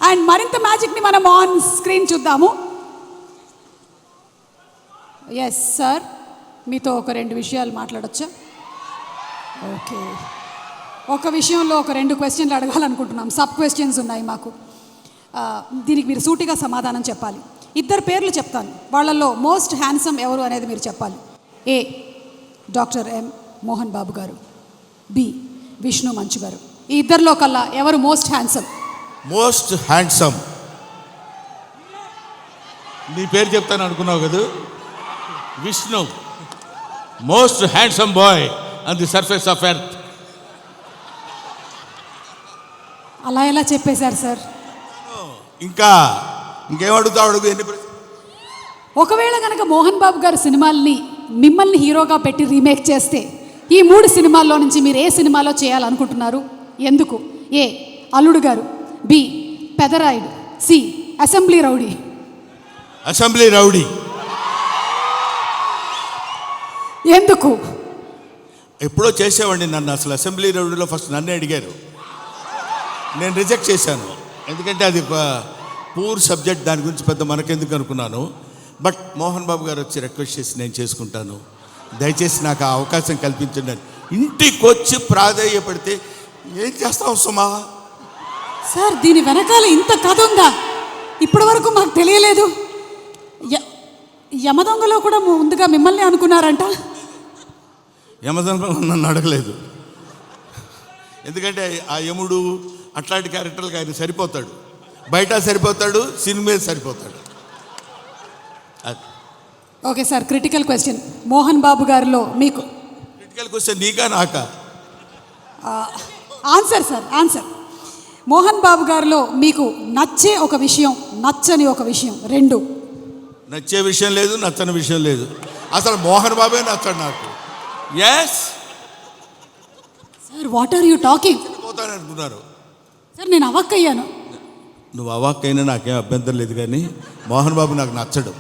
And మరింత మ్యాజిక్ని మనం on screen చూద్దాము. ఎస్ సార్, మీతో ఒక 2 విషయాలు మాట్లాడొచ్చా? ఓకే, ఒక విషయంలో ఒక 2 క్వశ్చన్లు అడగాలనుకుంటున్నాం. సబ్ క్వశ్చన్స్ ఉన్నాయి మాకు. దీనికి మీరు సూటిగా సమాధానం చెప్పాలి. 2 పేర్లు చెప్తాను, వాళ్ళల్లో మోస్ట్ హ్యాండ్సమ్ ఎవరు అనేది మీరు చెప్పాలి. ఏ డాక్టర్ ఎం మోహన్ బాబు గారు, బి విష్ణు మంచు గారు. ఈ 2లో కల్లా ఎవరు మోస్ట్ హ్యాండ్సమ్? మోస్ట్ హ్యాండ్సమ్ నీ పేరు చెప్తాను అనుకున్నావు కదా, Vishnu. Most handsome boy on the surface of earth. అలా ఎలా చెప్పేశారు సార్? ఇంకేమడుగుతావు అడుగు. ఒకవేళ కనుక మోహన్ బాబు గారు సినిమాల్ని మిమ్మల్ని హీరోగా పెట్టి రీమేక్ చేస్తే ఈ 3 సినిమాల్లో నుంచి మీరు ఏ సినిమాలో చేయాలనుకుంటున్నారు? ఎందుకు? A Alludu Garu, B Pedarayudu, C assembly rowdy. Assembly rowdy. ఎందుకు? ఎప్పుడో చేసేవాడిని నన్ను. అసలు అసెంబ్లీ రౌడీలో ఫస్ట్ నన్నే అడిగారు, నేను రిజెక్ట్ చేశాను. ఎందుకంటే అది పూర్ సబ్జెక్ట్, దాని గురించి పెద్ద మనకెందుకు అనుకున్నాను. బట్ మోహన్ బాబు గారు వచ్చి రిక్వెస్ట్ చేసి నేను చేసుకుంటాను, దయచేసి నాకు ఆ అవకాశం కల్పించండి అని ఇంటికి వచ్చి ప్రాధేయపడితే ఏం చేస్తాం సుమా? సార్, దీని వెనకాల ఇంత కథ ఉందా? ఇప్పటి వరకు మాకు తెలియలేదు. యమదొంగలో కూడా ముందుగా మిమ్మల్ని అనుకున్నారంట. యమదొంగ నన్ను అడగలేదు, ఎందుకంటే ఆ యముడు అట్లాంటి క్యారెక్టర్లకు ఆయన సరిపోతాడు. బయట సరిపోతాడు, సినిమా సరిపోతాడు. Okay sir, critical question. Mohan Babu గారిలో మీకు క్రిటికల్ క్వశ్చన్ నీకా నాకా? Answer sir, answer. Mohan Babu గారిలో మీకు నచ్చే ఒక విషయం, నచ్చని ఒక విషయం, 2. నచ్చే విషయం లేదు, నచ్చని విషయం లేదు. అసలు మోహన్ బాబే నచ్చడు నాకు. Yes sir, what are you talking? పోతాను అనుకున్నారు సార్, నేను అవాక్కయ్యాను. నువ్వు అవాక్కైనా నాకేం అభ్యంతరం లేదు, కానీ మోహన్ బాబు నాకు నచ్చడు.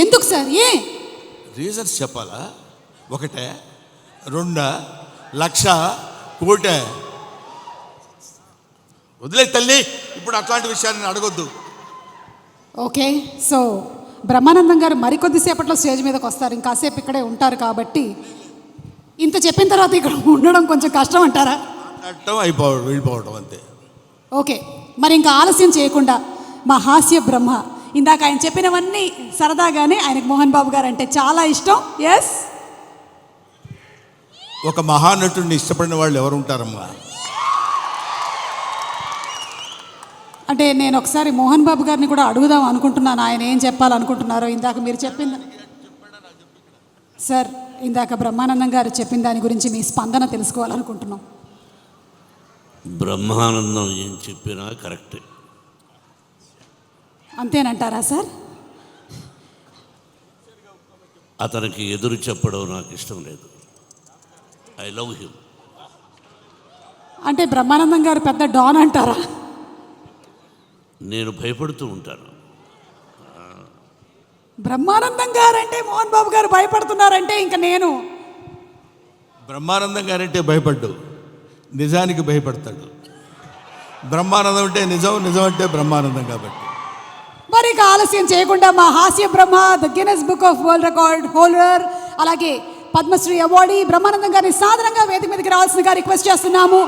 ఎందుకు సార్? రీజన్స్ చెప్పాలా? 1, 2, లక్ష, కోటి? వదిలే తల్లి, ఇప్పుడు అట్లాంటి విషయాన్ని అడగొద్దు. ఓకే, సో బ్రహ్మానందం గారు మరికొద్దిసేపట్లో స్టేజ్ మీదకి వస్తారు, ఇంకాసేపు ఇక్కడే ఉంటారు. కాబట్టి ఇంత చెప్పిన తర్వాత ఇక్కడ ఉండడం కొంచెం కష్టం అంటారా? వెళ్ళిపోవడం అంతే. ఓకే, మరి ఇంకా ఆలస్యం చేయకుండా మా హాస్య బ్రహ్మ, ఇందాక ఆయన చెప్పినవన్నీ సరదాగానే, ఆయనకు మోహన్ బాబు గారు అంటే చాలా ఇష్టం. ఎస్, ఒక మహానటుడిని ఇష్టపడిన వాళ్ళు ఎవరు ఉంటారమ్మా? అంటే నేను ఒకసారి మోహన్ బాబు గారిని కూడా అడుగుదాం అనుకుంటున్నాను, ఆయన ఏం చెప్పాలనుకుంటున్నారో. ఇందాక మీరు చెప్పింది సార్, ఇందాక బ్రహ్మానందం గారు చెప్పిన దాని గురించి మీ స్పందన తెలుసుకోవాలనుకుంటున్నాం. బ్రహ్మానందం ఏం చెప్పినా కరెక్టే. అంతేనంటారా సార్? అతనికి ఎదురు చెప్పడం నాకు ఇష్టం లేదు. I love him. అంటే బ్రహ్మానందం గారు పెద్ద డాన్ అంటారా? నేను భయపడుతూ ఉంటాను. బ్రహ్మానందం గారు అంటే మోహన్ బాబు గారు భయపడుతున్నారంటే ఇంకా నేను బ్రహ్మానందం గారంటే భయపడ్డు, నిజానికి భయపడతాడు. బ్రహ్మానందం అంటే నిజం, నిజం అంటే బ్రహ్మానందం. కాబట్టి మరి ఇక ఆలస్యం చేయకుండా మా హాస్య బ్రహ్మ, the Guinness book of world record holder, అలాగే పద్మశ్రీ అవార్డీ బ్రహ్మానందం గారిని సాధారణంగా వేదిక మీదకి రావాల్సిందిగా రిక్వెస్ట్ చేస్తున్నాము.